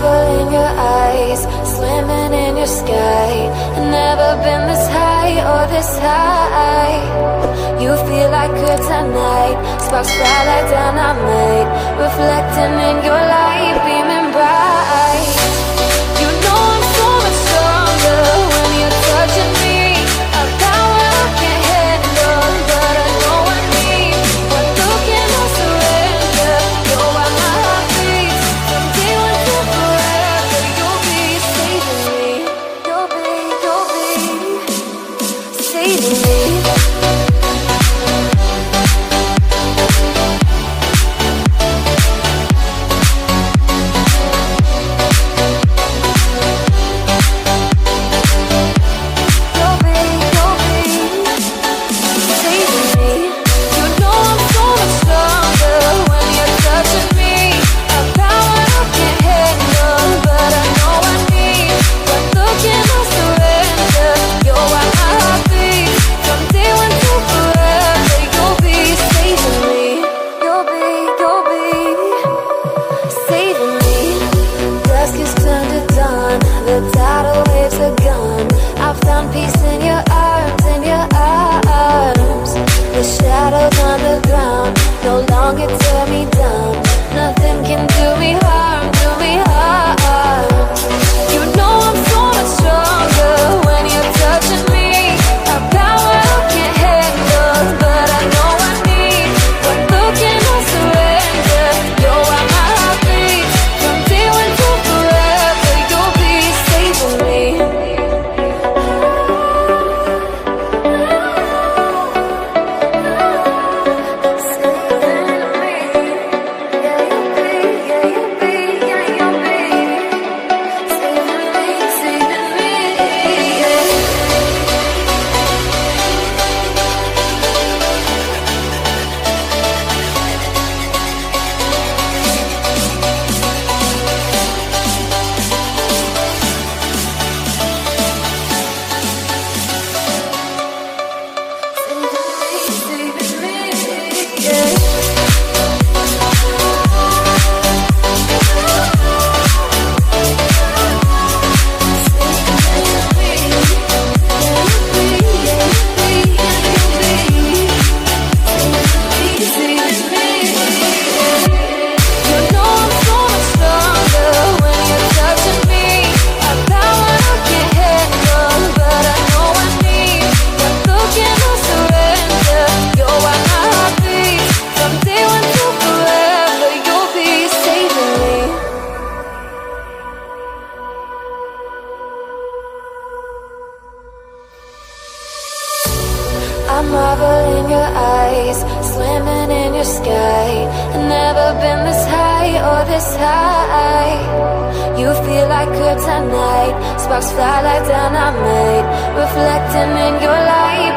marvel in your eyes, swimming in your sky. I've never been this high or this high. You feel like kryptonite, sparks fly like dynamite, reflecting in your light, beaming bright. You know I'm so much stronger when you're touching me. A power I can't handle, but I know I need. One look and I'll surrender. You're why my heart beats. From day one to forever, you'll be saving me. You'll be saving me. Peace in your arms, in your arms. The shadows on the ground no longer tear me down. Nothing can do me harm, do me harm. You know I'm so much stronger when you're touching me. A power I can't handle, but I know I need. One look and I'll surrender. You're why my heart beats. From day one to forever, you'll be saving me. I marvel in your eyes, swimming in your sky. I've never been this high or this high. You feel like kryptonite, sparks fly like dynamite, reflecting in your light.